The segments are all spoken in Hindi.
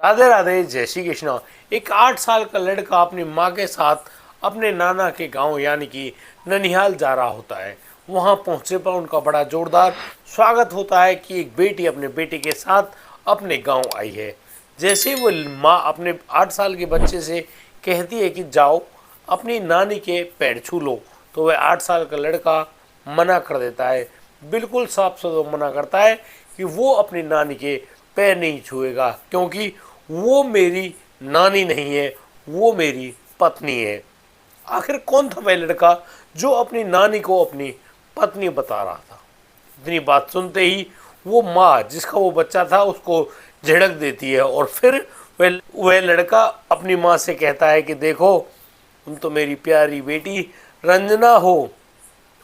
राधे राधे, जय श्री कृष्णा। एक 8 साल का लड़का अपनी माँ के साथ अपने नाना के गांव यानी कि ननिहाल जा रहा होता है। वहां पहुंचने पर उनका बड़ा जोरदार स्वागत होता है कि एक बेटी अपने बेटे के साथ अपने गांव आई है। जैसे ही वो माँ अपने 8 साल के बच्चे से कहती है कि जाओ अपनी नानी के पैर छू लो, तो वह 8 साल का लड़का मना कर देता है। बिल्कुल साफ साफ मना करता है कि वो अपनी नानी के पैर नहीं छुएगा, क्योंकि वो मेरी नानी नहीं है, वो मेरी पत्नी है। आखिर कौन था वह लड़का जो अपनी नानी को अपनी पत्नी बता रहा था? इतनी बात सुनते ही वो माँ जिसका वो बच्चा था उसको झिड़क देती है और फिर वह लड़का अपनी माँ से कहता है कि देखो, तुम तो मेरी प्यारी बेटी रंजना हो।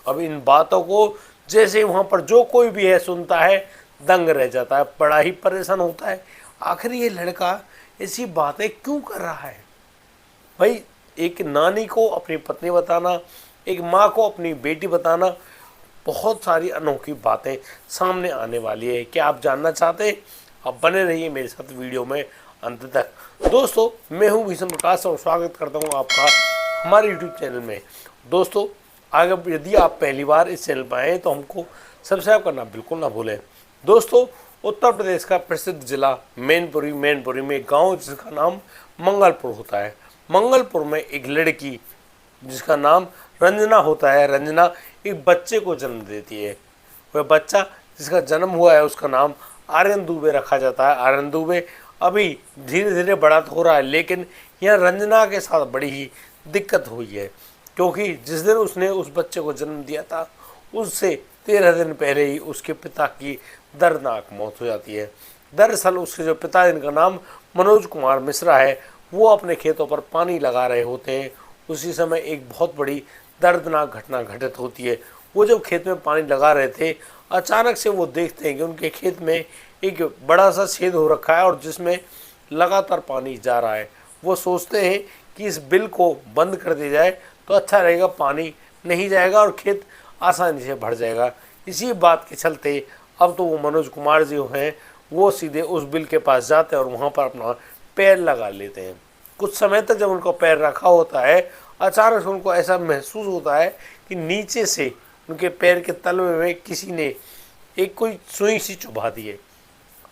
अब इन बातों को जैसे वहाँ पर जो कोई भी है सुनता है, दंग रह जाता है, बड़ा ही परेशान होता है। आखिर ये लड़का ऐसी बातें क्यों कर रहा है? भाई, एक नानी को अपनी पत्नी बताना, एक माँ को अपनी बेटी बताना, बहुत सारी अनोखी बातें सामने आने वाली है। क्या आप जानना चाहते हैं? आप बने रहिए मेरे साथ वीडियो में अंत तक। दोस्तों, मैं हूँ भीषण प्रकाश और स्वागत करता हूँ आपका हमारे यूट्यूब चैनल में। दोस्तों, अगर यदि आप पहली बार इस चैनल पर आए तो हमको सब्सक्राइब करना बिल्कुल ना भूलें। दोस्तों, उत्तर प्रदेश का प्रसिद्ध जिला मैनपुरी में एक गाँव जिसका नाम मंगलपुर होता है। मंगलपुर में एक लड़की जिसका नाम रंजना होता है, रंजना एक बच्चे को जन्म देती है। वह बच्चा जिसका जन्म हुआ है उसका नाम आर्यन दुबे रखा जाता है। आर्यन दुबे अभी धीरे धीरे बड़ा तो हो रहा है, लेकिन यह रंजना के साथ बड़ी ही दिक्कत हुई है, क्योंकि जिस दिन उसने उस बच्चे को जन्म दिया था उससे 13 दिन पहले ही उसके पिता की दर्दनाक मौत हो जाती है। दरअसल उसके जो पिता, जिनका नाम मनोज कुमार मिश्रा है, वो अपने खेतों पर पानी लगा रहे होते हैं। उसी समय एक बहुत बड़ी दर्दनाक घटना घटित होती है। वो जब खेत में पानी लगा रहे थे, अचानक से वो देखते हैं कि उनके खेत में एक बड़ा सा छेद हो रखा है और जिसमें लगातार पानी जा रहा है। वो सोचते हैं कि इस बिल को बंद कर दिया जाए तो अच्छा रहेगा, पानी नहीं जाएगा और खेत आसानी से भर जाएगा। इसी बात के चलते अब तो वो मनोज कुमार जी हैं, वो सीधे उस बिल के पास जाते हैं और वहाँ पर अपना पैर लगा लेते हैं। कुछ समय तक जब उनका पैर रखा होता है, अचानक से उनको ऐसा महसूस होता है कि नीचे से उनके पैर के तलवे में किसी ने एक कोई सुई सी चुभा दी है।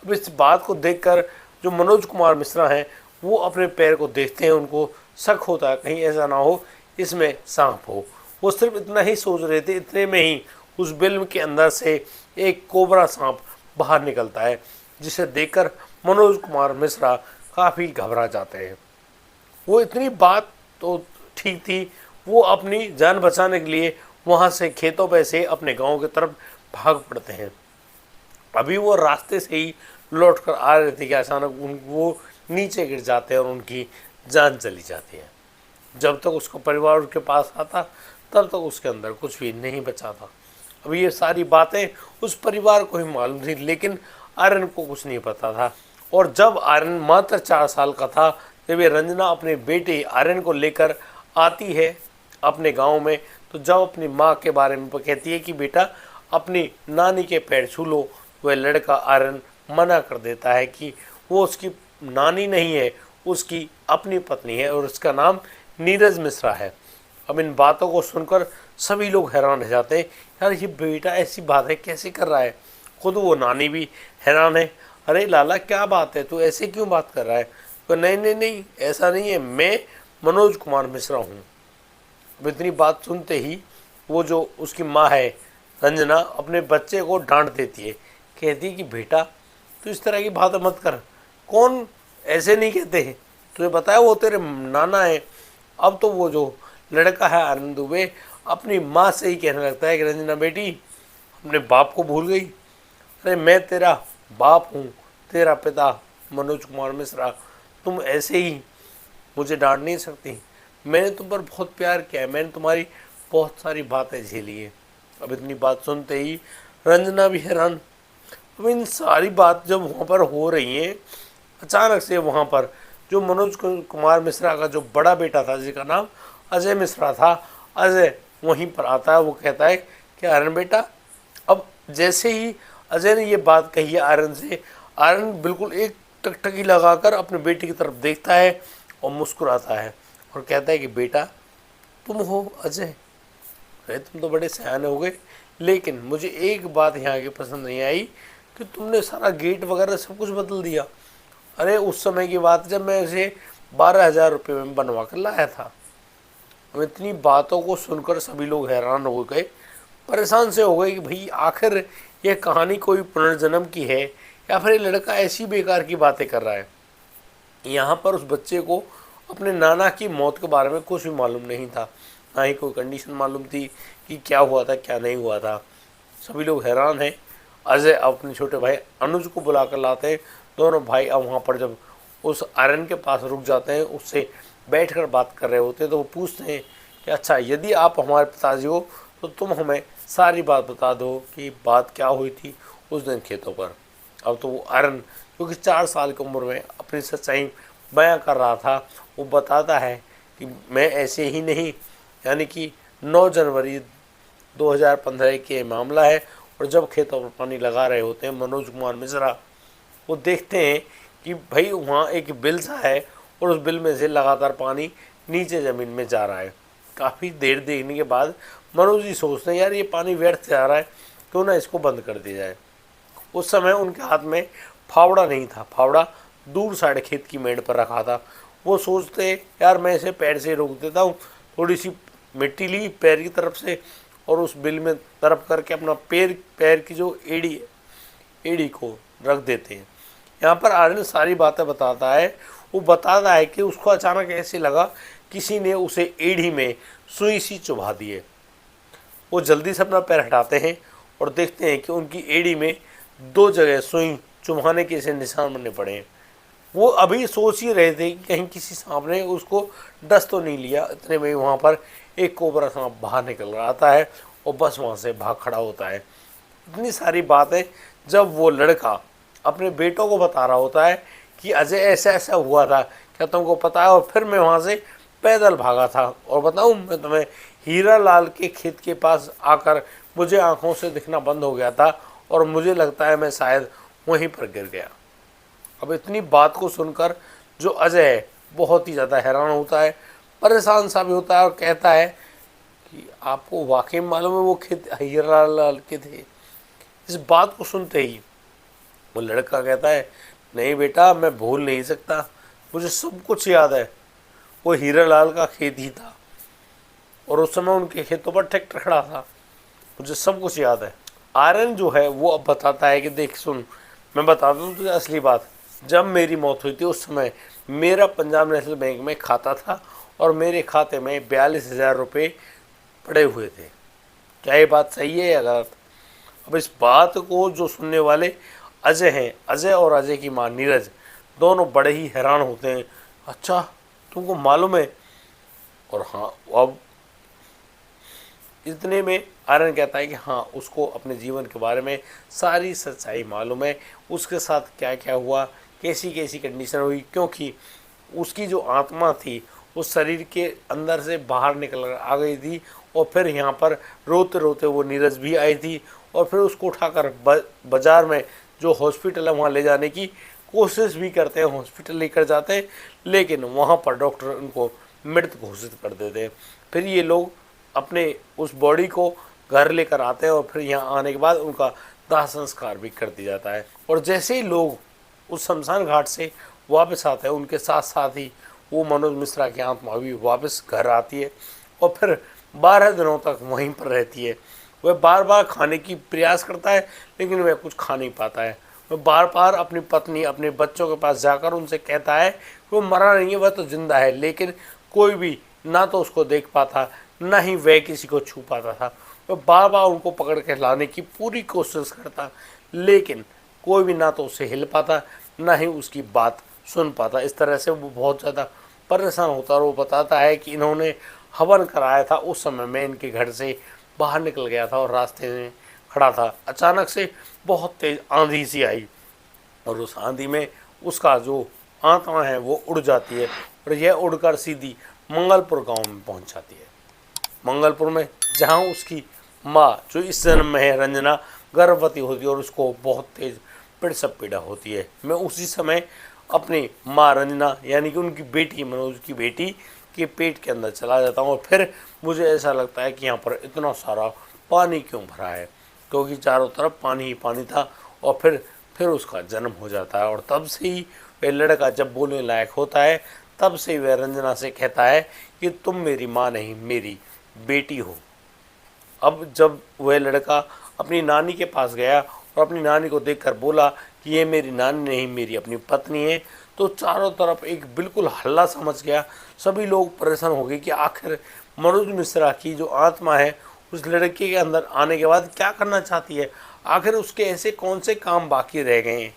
अब इस बात को देखकर जो मनोज कुमार मिश्रा हैं, वो अपने पैर को देखते हैं। उनको शक होता है कहीं ऐसा ना हो इसमें सांप हो। वो सिर्फ इतना ही सोच रहे थे, इतने में ही उस बिल के अंदर से एक कोबरा सांप बाहर निकलता है, जिसे देखकर मनोज कुमार मिश्रा काफ़ी घबरा जाते हैं। वो इतनी बात तो ठीक थी, वो अपनी जान बचाने के लिए वहाँ से खेतों पे से अपने गांव की तरफ भाग पड़ते हैं। अभी वो रास्ते से ही लौट कर आ रहे थे कि अचानक वो नीचे गिर जाते हैं और उनकी जान चली जाती है। जब तक उसका परिवार उसके पास आता तब तक उसके अंदर कुछ भी नहीं बचा था। अब ये सारी बातें उस परिवार को ही मालूम थी, लेकिन आर्यन को कुछ नहीं पता था। और जब आर्यन मात्र 4 साल का था, जब ये रंजना अपने बेटे आर्यन को लेकर आती है अपने गांव में, तो जब अपनी माँ के बारे में कहती है कि बेटा अपनी नानी के पैर छू लो, वह लड़का आर्यन मना कर देता है कि वो उसकी नानी नहीं है, उसकी अपनी पत्नी है और उसका नाम नीरज मिश्रा है। अब इन बातों को सुनकर सभी लोग हैरान रह जाते हैं, यार ये बेटा ऐसी बातें कैसे कर रहा है। खुद वो नानी भी हैरान है, अरे लाला क्या बात है, तू ऐसे क्यों बात कर रहा है? तो नहीं नहीं नहीं, ऐसा नहीं है, मैं मनोज कुमार मिश्रा हूँ। अब इतनी बात सुनते ही वो जो उसकी माँ है रंजना, अपने बच्चे को डांट देती है, कहती है कि बेटा तू इस तरह की बात मत कर, कौन ऐसे नहीं कहते हैं, तुझे बताया वो तेरे नाना है। अब तो वो जो लड़का है आनंद दुबे अपनी माँ से ही कहने लगता है कि रंजना बेटी अपने बाप को भूल गई, अरे मैं तेरा बाप हूँ, तेरा पिता मनोज कुमार मिश्रा, तुम ऐसे ही मुझे डांट नहीं सकती। मैंने तुम पर बहुत प्यार किया है, मैंने तुम्हारी बहुत सारी बातें झेली है। अब इतनी बात सुनते ही रंजना भी हैरान। अब इन सारी बात जब वहाँ पर हो रही हैं, अचानक से वहाँ पर जो मनोज कुमार मिश्रा का जो बड़ा बेटा था, जिसका नाम अजय मिश्रा था, अजय वहीं पर आता है। वो कहता है कि आर्यन बेटा, अब जैसे ही अजय ने ये बात कही है आर्यन से, आर्यन बिल्कुल एक टकटकी लगाकर अपने बेटे की तरफ देखता है और मुस्कुराता है और कहता है कि बेटा तुम हो अजय। अरे तुम तो बड़े सयाने हो गए, लेकिन मुझे एक बात यहाँ की पसंद नहीं आई कि तुमने सारा गेट वगैरह सब कुछ बदल दिया। अरे उस समय की बात जब मैं इसे 12,000 रुपये में बनवा कर लाया था। अब इतनी बातों को सुनकर सभी लोग हैरान हो गए, परेशान से हो गए कि भाई आखिर यह कहानी कोई पुनर्जन्म की है या फिर ये लड़का ऐसी बेकार की बातें कर रहा है। यहाँ पर उस बच्चे को अपने नाना की मौत के बारे में कुछ भी मालूम नहीं था, ना ही कोई कंडीशन मालूम थी कि क्या हुआ था क्या नहीं हुआ था। सभी लोग हैरान हैं। अजय अपने छोटे भाई अनुज को बुला कर लाते हैं। दोनों भाई अब वहाँ पर जब उस आयरन के पास रुक जाते हैं, उससे बैठकर बात कर रहे होते हैं, तो वो पूछते हैं कि अच्छा यदि आप हमारे पिताजी हो तो तुम हमें सारी बात बता दो कि बात क्या हुई थी उस दिन खेतों पर। अब तो वो आयरन जो कि 4 साल की उम्र में अपनी सच्चाई बयां कर रहा था, वो बताता है कि मैं ऐसे ही नहीं, यानी कि 9 जनवरी 2015 के मामला है। और जब खेतों पर पानी लगा रहे होते हैं मनोज कुमार मिश्रा, वो देखते हैं कि भाई वहाँ एक बिल सा है और उस बिल में से लगातार पानी नीचे ज़मीन में जा रहा है। काफ़ी देर देखने के बाद मनोज जी सोचते हैं यार ये पानी व्यर्थ जा रहा है, क्यों ना इसको बंद कर दिया जाए। उस समय उनके हाथ में फावड़ा नहीं था, फावड़ा दूर साइड खेत की मेड़ पर रखा था। वो सोचते यार मैं इसे पैर से रोक देता हूँ, थोड़ी सी मिट्टी ली पैर की तरफ से और उस बिल में तरफ करके अपना पैर की जो एड़ी को रख देते हैं। यहाँ पर आर्यन सारी बातें बताता है। वो बताता है कि उसको अचानक ऐसे लगा किसी ने उसे एड़ी में सुई सी चुभा दी है। वो जल्दी से अपना पैर हटाते हैं और देखते हैं कि उनकी एड़ी में 2 जगह सुई चुभाने के से निशान बने पड़े हैं। वो अभी सोच ही रहे थे कि कहीं किसी सांप ने उसको डस तो नहीं लिया। इतने में वहाँ पर एक कोबरा सांप बाहर निकल रहा आता है और बस वहाँ से भाग खड़ा होता है। इतनी सारी बातें जब वो लड़का अपने बेटों को बता रहा होता है कि अजय ऐसा ऐसा हुआ था, क्या तुमको पता है, और फिर मैं वहाँ से पैदल भागा था और बताऊँ मैं तुम्हें, हीरा लाल के खेत के पास आकर मुझे आंखों से दिखना बंद हो गया था और मुझे लगता है मैं शायद वहीं पर गिर गया। अब इतनी बात को सुनकर जो अजय है बहुत ही ज़्यादा हैरान होता है, परेशान सा भी होता है और कहता है कि आपको वाकई मालूम है वो खेत हीरा लाल के थे। इस बात को सुनते ही वो लड़का कहता है नहीं बेटा मैं भूल नहीं सकता, मुझे सब कुछ याद है, वो हीरा लाल का खेत ही था और उस समय उनके खेतों पर ट्रैक्टर खड़ा था, मुझे सब कुछ याद है। आर्यन जो है वो अब बताता है कि देख सुन, मैं बताता हूँ तुझे असली बात। जब मेरी मौत हुई थी उस समय मेरा पंजाब नेशनल बैंक में खाता था और मेरे खाते में 42,000 रुपये पड़े हुए थे। क्या ये बात सही है या गलत? अब इस बात को जो सुनने वाले अजय हैं, अजय और अजय की माँ नीरज, दोनों बड़े ही हैरान होते हैं। अच्छा तुमको मालूम है? और हाँ, अब इतने में आर्यन कहता है कि हाँ उसको अपने जीवन के बारे में सारी सच्चाई मालूम है, उसके साथ क्या क्या हुआ, कैसी कैसी कंडीशन हुई, क्योंकि उसकी जो आत्मा थी उस शरीर के अंदर से बाहर निकल आ गई थी और फिर यहाँ पर रोते रोते वो नीरज भी आई थी और फिर उसको उठाकर बाज़ार में जो हॉस्पिटल है वहाँ ले जाने की कोशिश भी करते हैं, हॉस्पिटल लेकर जाते हैं, लेकिन वहाँ पर डॉक्टर उनको मृत घोषित कर देते हैं। फिर ये लोग अपने उस बॉडी को घर लेकर आते हैं और फिर यहाँ आने के बाद उनका दाह संस्कार भी कर दिया जाता है। और जैसे ही लोग उस शमशान घाट से वापस आते हैं, उनके साथ साथ ही वो मनोज मिश्रा की आत्मा भी वापस घर आती है और फिर 12 दिनों तक वहीं पर रहती है। वह बार बार खाने की प्रयास करता है लेकिन वह कुछ खा नहीं पाता है। वह बार बार अपनी पत्नी अपने बच्चों के पास जाकर उनसे कहता है कि वो मरा नहीं है, वह तो जिंदा है, लेकिन कोई भी ना तो उसको देख पाता ना ही वह किसी को छू पाता था। वह बार बार उनको पकड़ के लाने की पूरी कोशिश करता, लेकिन कोई भी ना तो उसे हिल पाता ना ही उसकी बात सुन पाता। इस तरह से वो बहुत ज़्यादा परेशान होता और वो बताता है कि इन्होंने हवन कराया था, उस समय मैं इनके घर से बाहर निकल गया था और रास्ते में खड़ा था, अचानक से बहुत तेज़ आंधी सी आई और उस आंधी में उसका जो आत्मा है वो उड़ जाती है और यह उड़कर सीधी मंगलपुर गांव में पहुंच जाती है। मंगलपुर में जहां उसकी माँ जो इस जन्म में है रंजना गर्भवती होती है और उसको बहुत तेज़ प्रसव पीड़ा होती है। मैं उसी समय अपनी माँ रंजना यानी कि उनकी बेटी मनोज की बेटी के पेट के अंदर चला जाता हूँ और फिर मुझे ऐसा लगता है कि यहाँ पर इतना सारा पानी क्यों भरा है, क्योंकि चारों तरफ पानी ही पानी था। और फिर उसका जन्म हो जाता है और तब से ही वह लड़का जब बोलने लायक होता है तब से वह रंजना से कहता है कि तुम मेरी माँ नहीं मेरी बेटी हो। अब जब वह लड़का अपनी नानी के पास गया और अपनी नानी को देखकर बोला कि ये मेरी नानी नहीं मेरी अपनी पत्नी है, तो चारों तरफ एक बिल्कुल हल्ला समझ गया। सभी लोग परेशान हो गए कि आखिर मनोज मिश्रा की जो आत्मा है उस लड़के के अंदर आने के बाद क्या करना चाहती है, आखिर उसके ऐसे कौन से काम बाकी रह गए हैं,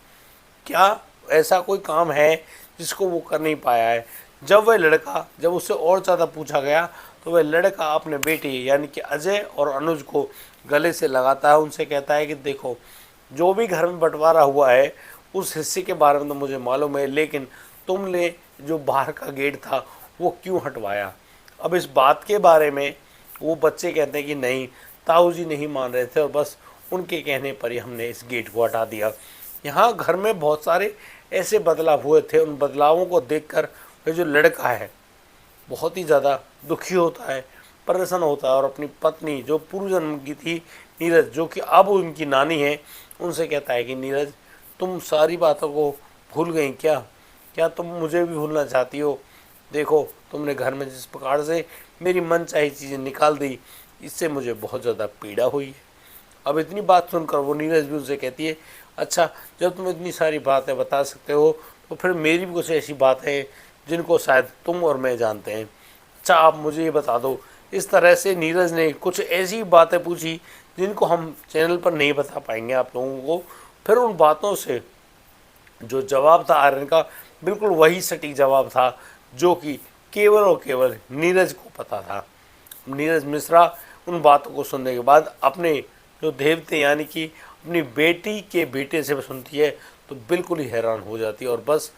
क्या ऐसा कोई काम है जिसको वो कर नहीं पाया है। जब उससे और ज़्यादा पूछा गया तो वह लड़का अपने बेटे यानी कि अजय और अनुज को गले से लगाता है, उनसे कहता है कि देखो जो भी घर में बंटवारा हुआ है उस हिस्से के बारे में तो मुझे मालूम है, लेकिन तुमने जो बाहर का गेट था वो क्यों हटवाया। अब इस बात के बारे में वो बच्चे कहते हैं कि नहीं, ताऊ जी नहीं मान रहे थे और बस उनके कहने पर ही हमने इस गेट को हटा दिया। यहाँ घर में बहुत सारे ऐसे बदलाव हुए थे, उन बदलावों को देखकर वह जो लड़का है बहुत ही ज़्यादा दुखी होता है, परेशान होता है और अपनी पत्नी जो पूर्व जन्म की थी नीरज, जो कि अब उनकी नानी है, उनसे कहता है कि नीरज तुम सारी बातों को भूल गई क्या, क्या तुम मुझे भी भूलना चाहती हो। देखो तुमने घर में जिस प्रकार से मेरी मनचाही चीज़ें निकाल दी, इससे मुझे बहुत ज़्यादा पीड़ा हुई है। अब इतनी बात सुनकर वो नीरज भी उनसे कहती है, अच्छा जब तुम इतनी सारी बातें बता सकते हो तो फिर मेरी भी कुछ ऐसी बातें हैं जिनको शायद तुम और मैं जानते हैं। अच्छा आप मुझे ये बता दो। इस तरह से नीरज ने कुछ ऐसी बातें पूछी जिनको हम चैनल पर नहीं बता पाएंगे आप लोगों को। फिर उन बातों से जो जवाब था आर्यन का, बिल्कुल वही सटीक जवाब था जो कि केवल और केवल नीरज को पता था। नीरज मिश्रा उन बातों को सुनने के बाद अपने जो देवते यानी कि अपनी बेटी के बेटे से सुनती है तो बिल्कुल ही हैरान हो जाती है और बस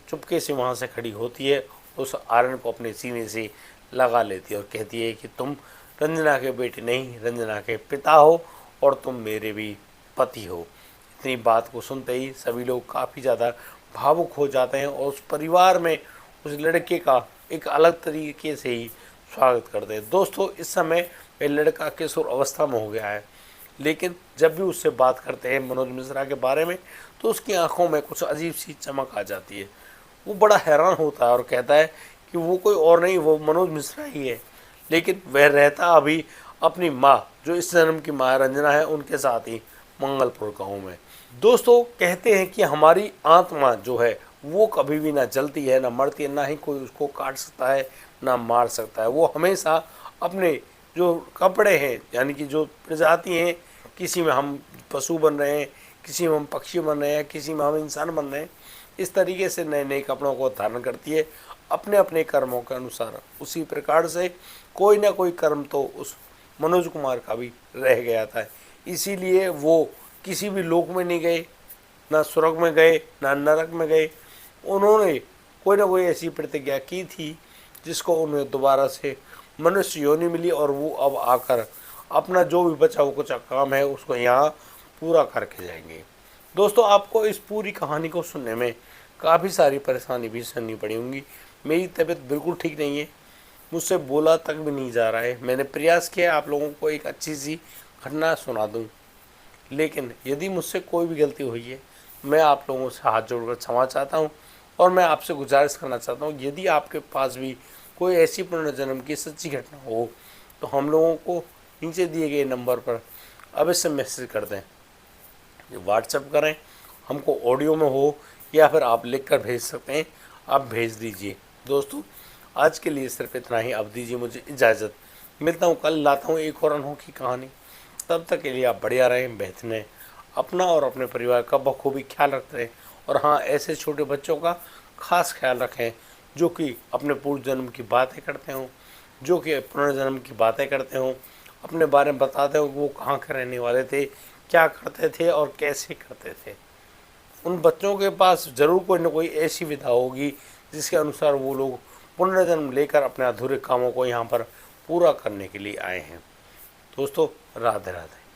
चुपके से वहाँ से खड़ी होती है, उस आर्यन को अपने सीने से लगा लेती है और कहती है कि तुम रंजना के बेटे नहीं रंजना के पिता हो और तुम मेरे भी पति हो। इतनी बात को सुनते ही सभी लोग काफ़ी ज़्यादा भावुक हो जाते हैं और उस परिवार में उस लड़के का एक अलग तरीके से ही स्वागत करते हैं। दोस्तों इस समय वह लड़का किशोर अवस्था में हो गया है, लेकिन जब भी उससे बात करते हैं मनोज मिश्रा के बारे में तो उसकी आंखों में कुछ अजीब सी चमक आ जाती है। वो बड़ा हैरान होता है और कहता है कि वो कोई और नहीं वो मनोज मिश्रा ही है, लेकिन वह रहता अभी अपनी माँ जो इस जन्म की माँ रंजना है उनके साथ ही मंगलपुर गाँव में। दोस्तों कहते हैं कि हमारी आत्मा जो है वो कभी भी ना जलती है ना मरती है, ना ही कोई उसको काट सकता है ना मार सकता है। वो हमेशा अपने जो कपड़े हैं यानी कि जो प्रजाति हैं, किसी में हम पशु बन रहे हैं, किसी में हम पक्षी बन रहे हैं, किसी में हम इंसान बन रहे हैं, इस तरीके से नए नए कपड़ों को धारण करती है अपने अपने कर्मों के अनुसार। उसी प्रकार से कोई ना कोई कर्म तो उस मनोज कुमार का भी रह गया था, इसीलिए वो किसी भी लोक में नहीं गए, ना स्वर्ग में गए ना नरक में गए। उन्होंने कोई ना कोई ऐसी प्रतिज्ञा की थी जिसको उन्हें दोबारा से मनुष्य योनि मिली और वो अब आकर अपना जो भी बचा हुआ कुछ काम है उसको यहाँ पूरा करके जाएंगे। दोस्तों आपको इस पूरी कहानी को सुनने में काफ़ी सारी परेशानी भी सहनी पड़ी होंगी। मेरी तबीयत बिल्कुल ठीक नहीं है, मुझसे बोला तक भी नहीं जा रहा है। मैंने प्रयास किया आप लोगों को एक अच्छी सी घटना सुना दूं, लेकिन यदि मुझसे कोई भी गलती हुई है मैं आप लोगों से हाथ जोड़कर क्षमा चाहता हूं और मैं आपसे गुजारिश करना चाहता हूं यदि आपके पास भी कोई ऐसी पुनर्जन्म की सच्ची घटना हो तो हम लोगों को नीचे दिए गए नंबर पर अवश्य मैसेज कर दें, व्हाट्सएप करें, हमको ऑडियो में हो या फिर आप लिख कर भेज सकते हैं, आप भेज दीजिए। दोस्तों आज के लिए सिर्फ इतना ही, अब दीजिए मुझे इजाज़त। मिलता हूँ कल, लाता हूँ एक और अनोखी कहानी। तब तक के लिए आप बढ़िया रहें, बेहतर रहें, अपना और अपने परिवार का बखूबी ख्याल रखते रहें और हाँ ऐसे छोटे बच्चों का खास ख्याल रखें जो कि अपने पूर्व जन्म की बातें करते हों, जो कि पुनर्जन्म की बातें करते हों, अपने बारे में बताते हो कि वो कहाँ के रहने वाले थे, क्या करते थे और कैसे करते थे। उन बच्चों के पास ज़रूर कोई ना कोई ऐसी विधा होगी जिसके अनुसार वो लोग पुनर्जन्म लेकर अपने अधूरे कामों को यहाँ पर पूरा करने के लिए आए हैं। दोस्तों राधे राधे।